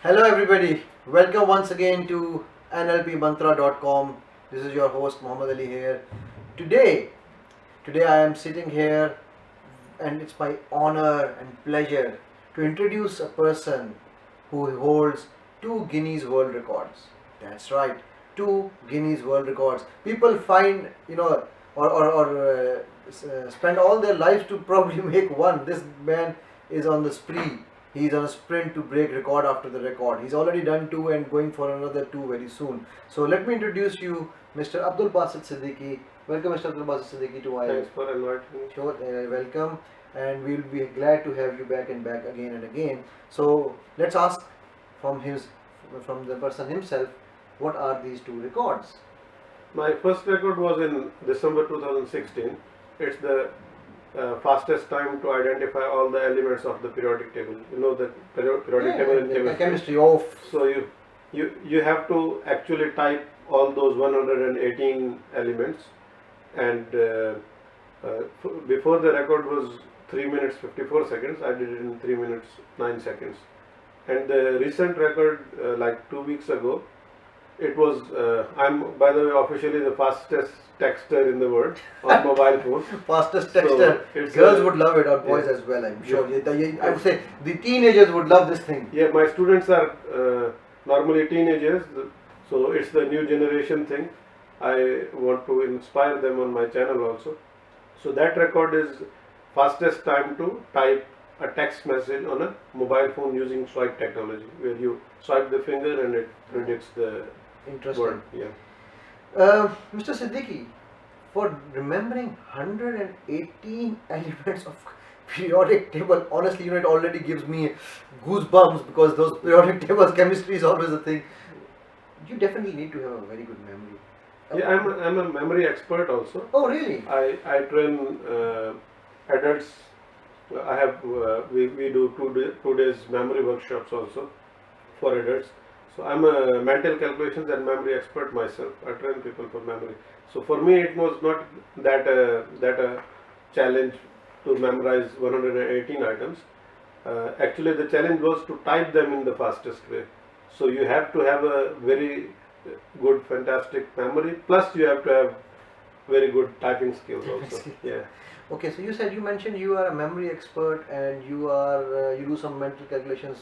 Hello everybody, welcome once again to NLPmantra.com. This is your host Muhammad Ali here. Today I am sitting here and it's my honor and pleasure to introduce a person who holds two Guinness World Records. That's right, two Guinness World Records. People find, or spend all their lives to probably make one. This man is on the spree. He's on a sprint to break record after the record. He's already done two and going for another two very soon. So let me introduce you, Mr. Abdul Basit Siddiqui. Welcome, Mr. Abdul Basit Siddiqui, to my Thanks for inviting me. show. Welcome, and we'll be glad to have you back and back again and again. So let's ask from the person himself, what are these two records? My first record was in December 2016. It's the fastest time to identify all the elements of the periodic table. You know the periodic table in chemistry. Chemistry of. So you have to actually type all those 118 elements, and before the record was 3 minutes 54 seconds. I did it in 3 minutes 9 seconds. And the recent record, like 2 weeks ago, it was, I'm by the way officially the fastest texter in the world on mobile phone. Fastest texter. So Girls would love it, or boys as well, I'm sure. I would say the teenagers would love this thing. Yeah, my students are normally teenagers, so it's the new generation thing. I want to inspire them on my channel also. So that record is fastest time to type a text message on a mobile phone using swipe technology, where you swipe the finger and it predicts the Interesting. word. Yeah. Mr. Siddiqui, for remembering 118 elements of periodic table, honestly, it already gives me goosebumps, because those periodic tables, chemistry is always a thing. You definitely need to have a very good memory. Yeah, I'm a memory expert also. Oh, really? I train adults. I have we do 2 days memory workshops also for adults. So I'm a mental calculations and memory expert myself. I train people for memory. So for me it was not that a challenge to memorize 118 items. Actually the challenge was to type them in the fastest way. So you have to have a very good, fantastic memory. Plus you have to have very good typing skills also. Yeah. Okay, so you mentioned you are a memory expert and you do some mental calculations.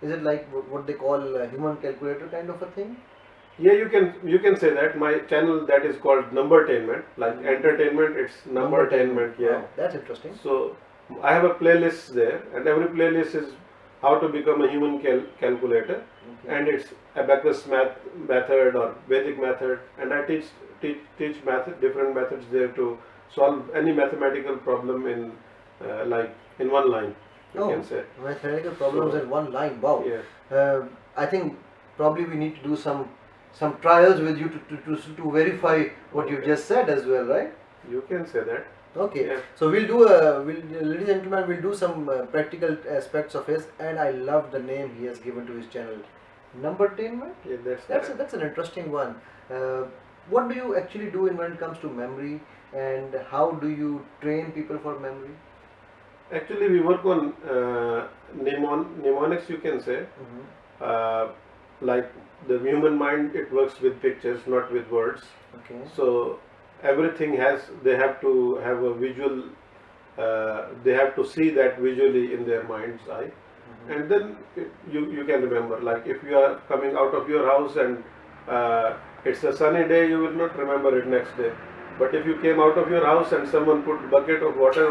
Is it like what they call a human calculator kind of a thing? Yeah, you can say that. My channel that is called NumberTainment, like entertainment. It's NumberTainment. Yeah, wow, that's interesting. So I have a playlist there, and every playlist is how to become a human calculator, and it's abacus method or Vedic method, and I teach different methods there to solve any mathematical problem in in one line. You can say mathematical problems in one line. Wow. Yeah. I think probably we need to do some trials with you to verify what you just said as well, right? You can say that. Okay. Yeah. So ladies and gentlemen, we'll do some practical aspects of his, and I love the name he has given to his channel, NumberTainment. Yeah, That's an interesting one. What do you actually do when it comes to memory, and how do you train people for memory? Actually, we work on mnemonics, you can say. Like the human mind, it works with pictures, not with words. Okay. So everything they have to have a visual, they have to see that visually in their mind's eye. And then you can remember. Like if you are coming out of your house and it's a sunny day, you will not remember it next day. But if you came out of your house and someone put bucket of water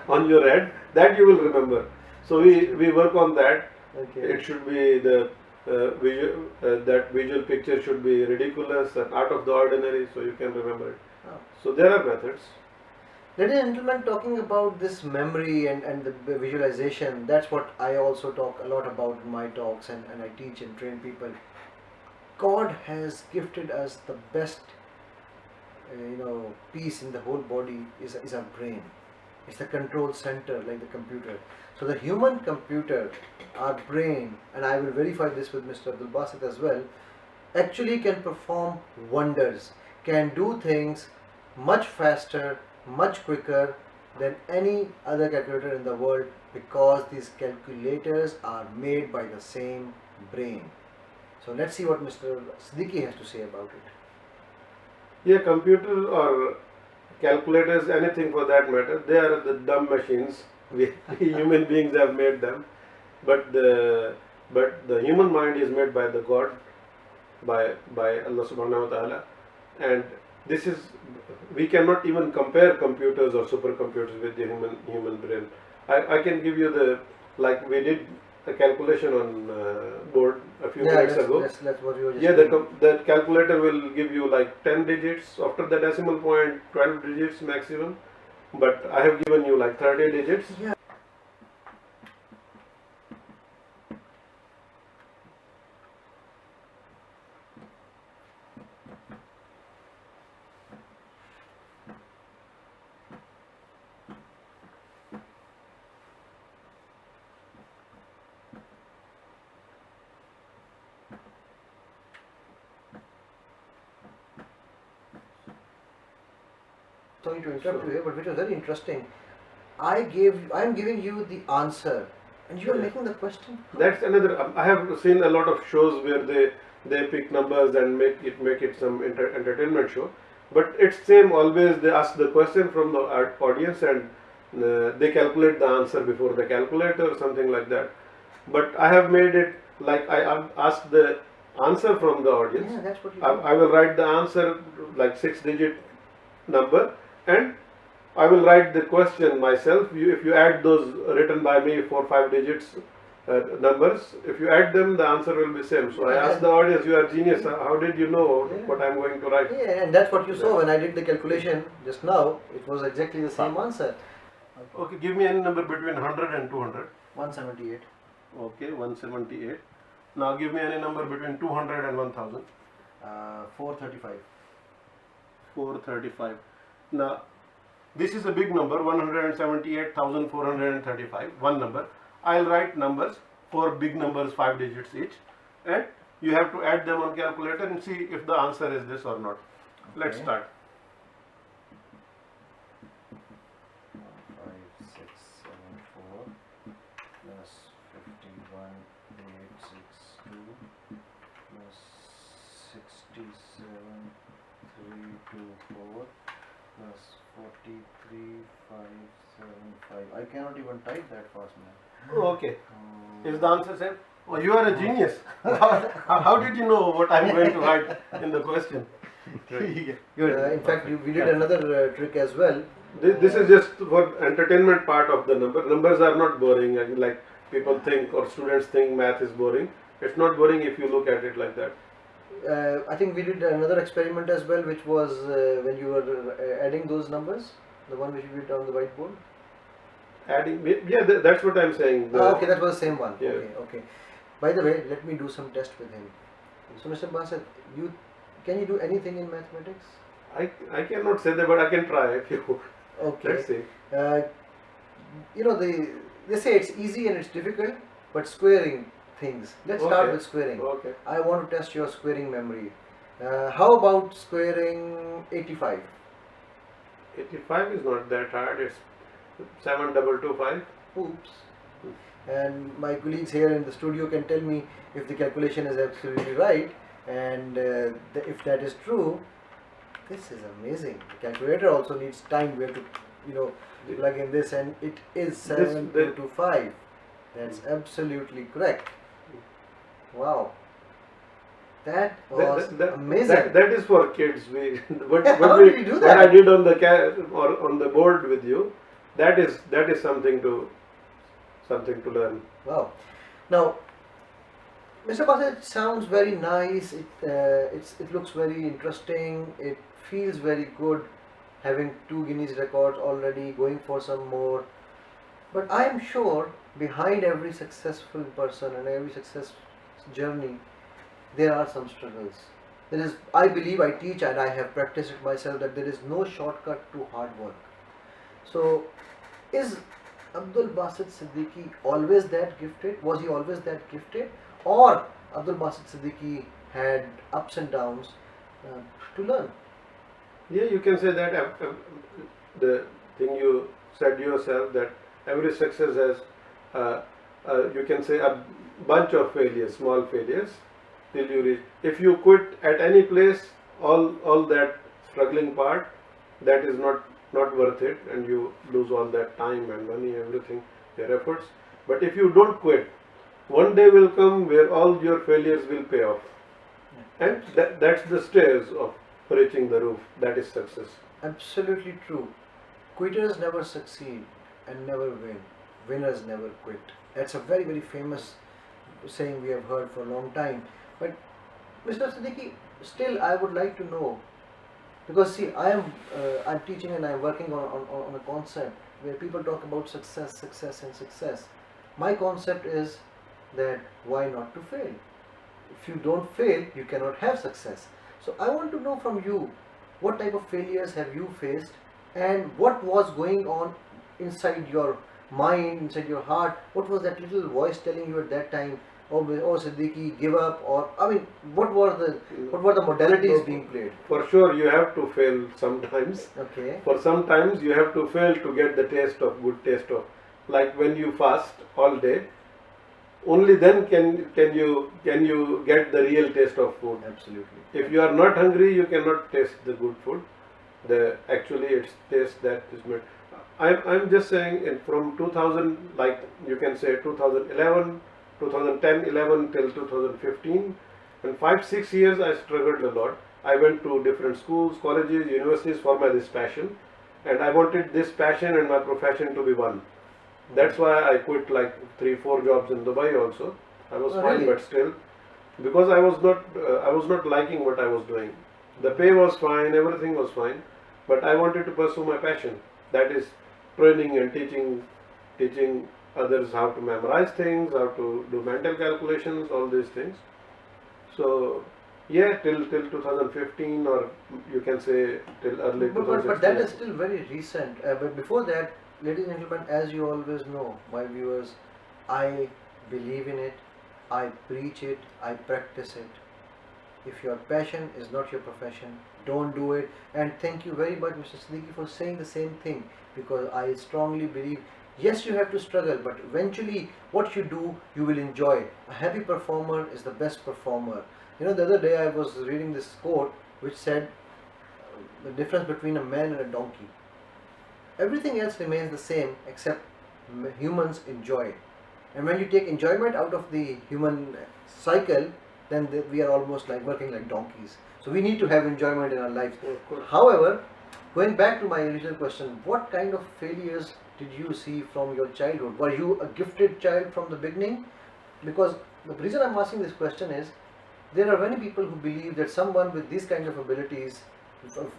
on your head, that you will remember. So we work on that. Okay. It should be that visual picture should be ridiculous and out of the ordinary, so you can remember it. Oh. So there are methods. Ladies and gentlemen, talking about this memory and the visualization, that's what I also talk a lot about in my talks, and I teach and train people. God has gifted us the best piece in the whole body is our brain. It's the control center, like the computer. So the human computer, our brain, and I will verify this with Mr. Abdul Basit as well, actually can perform wonders, can do things much faster, much quicker than any other calculator in the world, because these calculators are made by the same brain. So let's see what Mr. Siddiqui has to say about it. Yeah, computer or calculators, anything for that matter, they are the dumb machines. We human beings have made them, but the human mind is made by the God, by Allah Subhanahu wa Taala, and this is, we cannot even compare computers or supercomputers with the human brain. I can give you the, like we did a calculation on board a few minutes ago. That's what you were just Yeah, saying. the calculator will give you like 10 digits, after the decimal point 12 digits maximum, but I have given you like 30 digits. Yeah. Sorry to interrupt you here, but which was very interesting. I'm giving you the answer, and you are Yeah. making the question. That's another. I have seen a lot of shows where they pick numbers and make it some entertainment show, but it's same always. They ask the question from the audience and they calculate the answer before the calculator or something like that. But I have made it like I ask the answer from the audience. Yeah, that's what you I will write the answer like 6-digit number, and I will write the question myself. If you add those written by me 4-5 digits numbers, if you add them, the answer will be same. So I asked the audience, "You are genius. How did you know what I'm going to write?" Yeah, and that's what you saw when I did the calculation just now. It was exactly the same answer. Okay, give me any number between 100 and 200. 178. Okay, 178. Now give me any number between 200 and 1000. 435. 435. Now, this is a big number, 178,435, one number. I'll write numbers, 4 big numbers, 5 digits each, and you have to add them on calculator and see if the answer is this or not. Let's Okay. start. 5674 plus 51862 plus 67324 plus 43575. I cannot even type that fast, man. Oh, okay. Is the answer same? Oh, you are a genius. How did you know what I'm going to write in the question? Good. In fact, we did another trick as well. This is just for entertainment part of the number. Numbers are not boring. And like people think or students think math is boring. It's not boring if you look at it like that. I think we did another experiment as well, which was when you were adding those numbers, the one which we did on the whiteboard. Adding, yeah, that's what I'm saying. Okay, that was the same one. Yeah. Okay. By the way, let me do some test with him. So, Mr. Bassett, can you do anything in mathematics? I cannot say that, but I can try if you. Okay. Let's see. They say it's easy and it's difficult, but squaring things. Let's start Okay. with squaring. Okay. I want to test your squaring memory. How about squaring 85? 85 is not that hard. It's 7225. Oops. And my colleagues here in the studio can tell me if the calculation is absolutely right, and if that is true. This is amazing. The calculator also needs time. We have to, plug in this, and it is 7225. That's absolutely correct. Wow. That was amazing. That is for kids. How did you do what that? I did on the or on the board with you, that is something to learn. Wow. Now, Mr. Bassett, it sounds very nice. It looks very interesting. It feels very good, having 2 Guinness records already, going for some more. But I am sure behind every successful person and every success journey, there are some struggles. I believe, I teach and I have practiced it myself, that there is no shortcut to hard work. So, is Abdul Basit Siddiqui always that gifted? Was he always that gifted? Or Abdul Basit Siddiqui had ups and downs to learn? Yeah, you can say that. The thing you said yourself, that every success has, you can say, bunch of failures, small failures, till you reach. If you quit at any place, all that struggling part, that is not worth it, and you lose all that time and money, everything, your efforts. But if you don't quit, one day will come where all your failures will pay off, and that's the stairs of reaching the roof. That is success. Absolutely true. Quitters never succeed and never win. Winners never quit. That's a very, very famous saying we have heard for a long time. But Mr. Siddiqui, still I would like to know, because see, I'm teaching and I'm working on a concept where people talk about success, success, and success. My concept is that why not to fail? If you don't fail, you cannot have success. So I want to know from you, what type of failures have you faced, and what was going on inside your mind, inside your heart? What was that little voice telling you at that time? Oh Siddiqui, give up, or I mean, what were the modalities being played? For sure, you have to fail sometimes. Okay. For sometimes you have to fail to get the taste of good taste of, like when you fast all day. Only then can you get the real taste of food. Absolutely. If you are not hungry, you cannot taste the good food. Actually it's taste that is made. I'm just saying, from 2000, like you can say 2011, 2010, 11 till 2015, and 5-6 years I struggled a lot. I went to different schools, colleges, universities for this passion, and I wanted this passion and my profession to be one. That's why I quit like 3-4 jobs in Dubai also. I was fine, really? but still, because I was not liking what I was doing. The pay was fine, everything was fine, but I wanted to pursue my passion. That is training and teaching others how to memorize things, how to do mental calculations, all these things. So yeah, till 2015, or you can say till early 2016. But that is still very recent. But before that, ladies and gentlemen, as you always know, my viewers, I believe in it, I preach it, I practice it. If your passion is not your profession, don't do it. And thank you very much, Mr. Siddiqui, for saying the same thing, because I strongly believe, yes, you have to struggle, but eventually what you do, you will enjoy. A happy performer is the best performer. You know, the other day I was reading this quote which said the difference between a man and a donkey. Everything else remains the same except humans enjoy. And when you take enjoyment out of the human cycle, then we are almost like working like donkeys. So we need to have enjoyment in our lives. However, going back to my original question, what kind of failures did you see from your childhood? Were you a gifted child from the beginning? Because the reason I'm asking this question is, there are many people who believe that someone with these kind of abilities,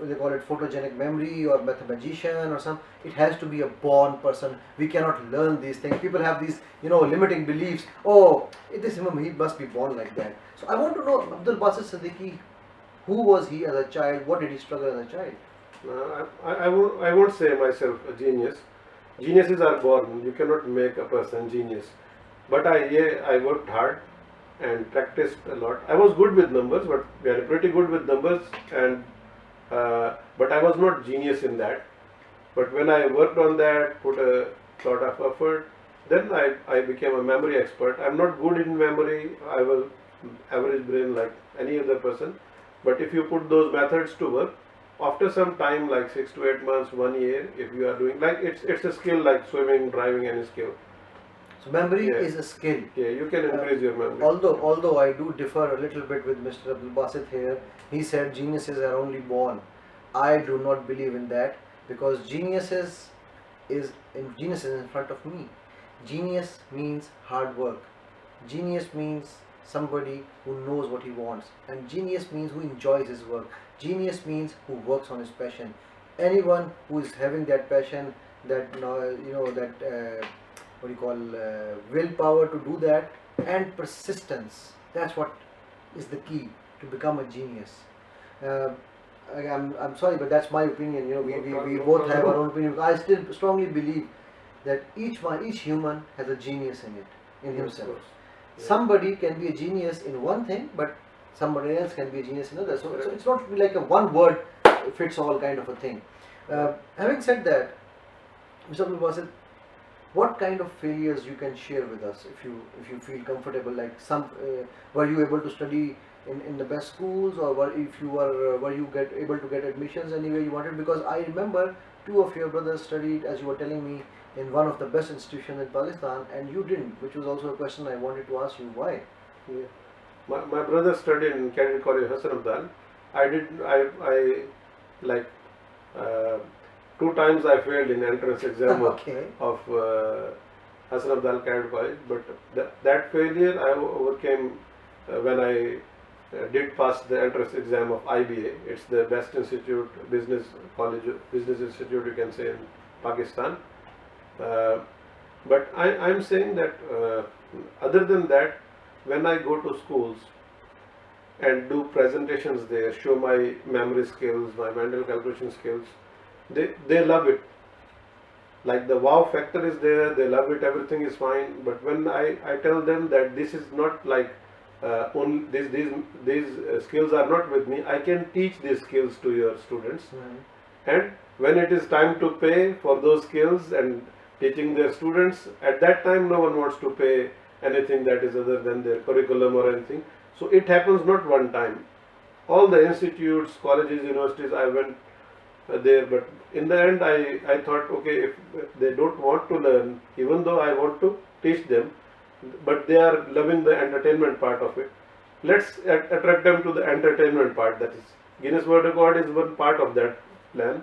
they call it photogenic memory or mathematician or some, it has to be a born person. We cannot learn these things. People have these, limiting beliefs. Oh, he must be born like that. So I want to know, Abdul Basit Siddiqui, who was he as a child? What did he struggle as a child? I won't say myself a genius. Geniuses are born. You cannot make a person genius. But I worked hard and practiced a lot. I was good with numbers, but pretty good with numbers, and but I was not genius in that. But when I worked on that, put a lot of effort, then I became a memory expert. I'm not good in memory. I will average brain like any other person. But if you put those methods to work, after some time, like 6 to 8 months, 1 year, if you are doing, like it's a skill like swimming, driving, any skill. So memory is a skill. Yeah, you can increase your memory. Although I do differ a little bit with Mr. Abdul Basit here. He said geniuses are only born. I do not believe in that, because genius is in front of me. Genius means hard work. Genius means somebody who knows what he wants, and genius means who enjoys his work. Genius means who works on his passion. Anyone who is having that passion, that willpower to do that, and persistence. That's what is the key to become a genius. I'm sorry, but that's my opinion. We both have our own opinion. I still strongly believe that each human has a genius in himself. Somebody can be a genius in one thing, but somebody else can be a genius in another. So it's not like a one word fits all kind of a thing. Having said that, Mr. Abdul Basit, what kind of failures you can share with us, if you feel comfortable? Like some, were you able to study in the best schools, or were you get able to get admissions anywhere you wanted? Because I remember two of your brothers studied, as you were telling me, in one of the best institutions in Pakistan, and you didn't, which was also a question I wanted to ask you. Why? Yeah. My brother studied in Cadet College Hassan Abdal. I did I like uh, two times I failed in entrance exam Okay. of Hassan Abdal Cadet College, but that failure I overcame when I did pass the entrance exam of IBA. It's the best institute, business college, business institute you can say in Pakistan. Uh, but I'm saying that other than that, when I go to schools and do presentations there, show my memory skills, my mental calculation skills, they love it. Like the wow factor is there, they love it, everything is fine. But when I tell them that this is not like only these skills are not with me, I can teach these skills to your students. And when it is time to pay for those skills and teaching their students, at that time no one wants to pay anything that is other than their curriculum or anything. So it happens not one time. All the institutes, colleges, universities, I went there, but in the end I thought, okay, if they don't want to learn, even though I want to teach them, but they are loving the entertainment part of it, let's attract them to the entertainment part. That is, Guinness World Record is one part of that plan,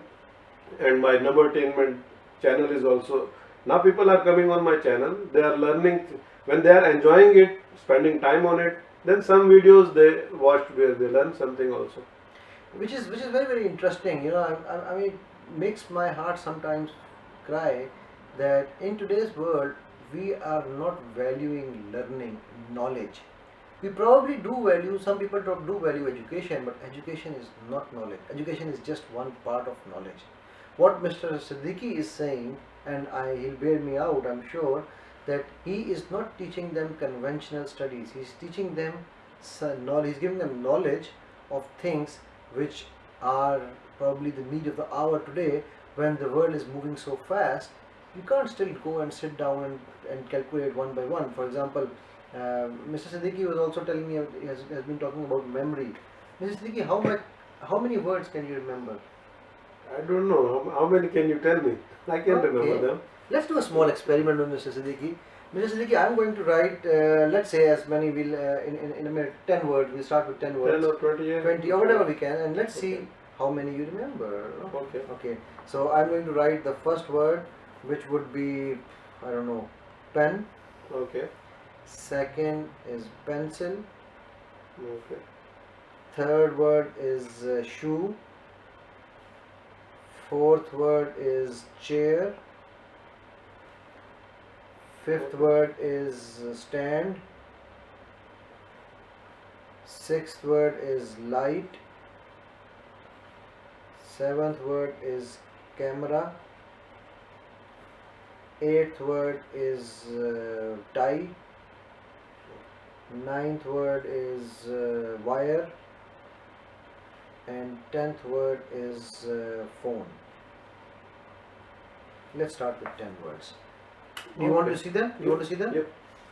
and my NumberTainment channel is also, now people are coming on my channel, they are learning. When they are enjoying it, spending time on it, then some videos they watched where they learn something also. Which is very, very interesting. I mean, it makes my heart sometimes cry that in today's world we are not valuing learning, knowledge. We probably do value, some people do value education, but education is not knowledge. Education is just one part of knowledge. What Mr. Siddiqui is saying, and he'll bear me out, I'm sure, that he is not teaching them conventional studies. He's teaching them knowledge. He's giving them knowledge of things which are probably the need of the hour today, when the world is moving so fast. You can't still go and sit down and calculate one by one. For example, Mr. Siddiqui was also telling me, has been talking about memory. Mr. Siddiqui, how many words can you remember? I don't know. How many can you tell me? I can't remember them. Let's do a small experiment with Mr. Siddiqui. Mr. Siddiqui, I'm going to write, let's say as many, we'll, in a minute, 10 words. We'll start with 10 words. 10 or 20, yeah. 20 or whatever we can, and let's see how many you remember. Okay. Okay. So I'm going to write the first word, which would be, I don't know, pen. Okay. Second is pencil. Okay. Third word is shoe. Fourth word is chair. Fifth word is stand. Sixth word is light. Seventh word is camera. Eighth word is tie. Ninth word is wire. And 10th word is phone. Let's start with 10 words. Do you want to see them? You want to see them? Yep.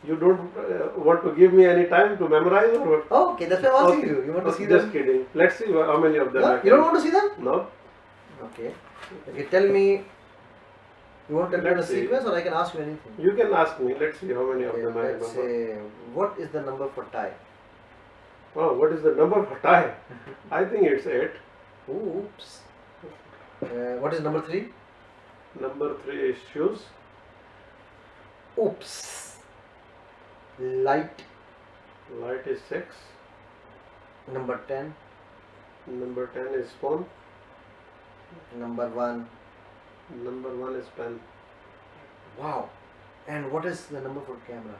You don't want to give me any time to memorize or what? Oh, okay, that's why I'm asking you. You want to see Just them? kidding. Let's see how many of them. No? You don't want to see them? No. Okay. Okay, tell me. You want to tell me the Let's see. sequence, or I can ask you anything? You can ask me. Let's see how many of Okay, them I let's remember. say, what is the number for tie? Oh, what is the number for tie? I think it's 8. Oops. What is number 3? Number 3 is shoes. Oops. Light. Light is 6. Number 10. Number 10 is phone. Number 1. Number 1 is pen. Wow. And what is the number for camera?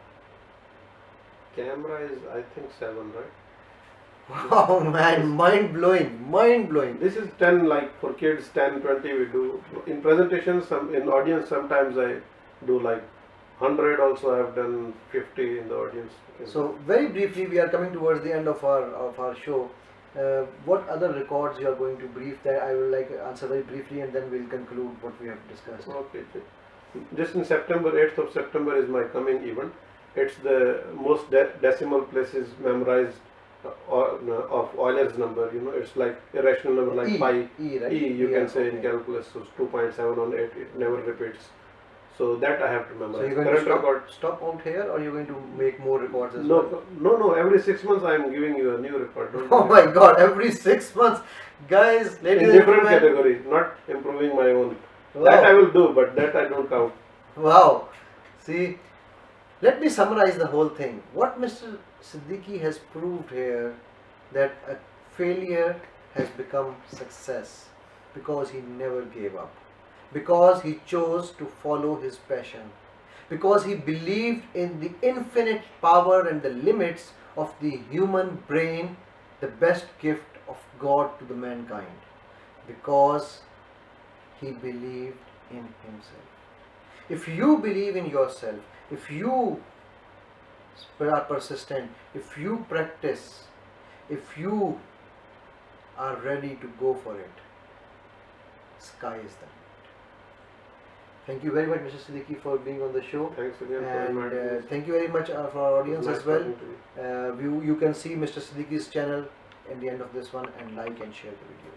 Camera is, I think, 7, right? Wow, man, mind blowing, mind blowing. This is 10, like for kids, 10, 20 we do. In presentations, in audience, sometimes I do like 100 also. I have done 50 in the audience. So very briefly, we are coming towards the end of our show. What other records you are going to brief? That I will like answer very briefly, and then we'll conclude what we have discussed. Okay. Just in September, 8th of September is my coming event. It's the most decimal places memorized of Euler's number. You know, it's like irrational number like E, pi. E, right? E, you Yeah, can say in okay. calculus, so 2.7 on 8, it never repeats. So that I have to So memorize. you're going to Current record. stop out here, or you're going to make more records as No, well? no. Every 6 months I am giving you a new record. Don't Oh worry. my God! Every 6 months, guys, ladies In and different gentlemen. category, not improving my own. Wow. That I will do, but that I don't count. Wow. See, let me summarize the whole thing. What Mr. Siddiqui has proved here, that a failure has become success because he never gave up, because he chose to follow his passion, because he believed in the infinite power and the limits of the human brain, the best gift of God to the mankind, because he believed in himself. If you believe in yourself, if you are persistent, if you practice, if you are ready to go for it, sky is the limit. Thank you very much, Mr. Siddiqui, for being on the show. Thanks again for And inviting me. thank you very much for our audience Nice as well. talking to you. You can see Mr. Siddiqui's channel at the end of this one, and like and share the video.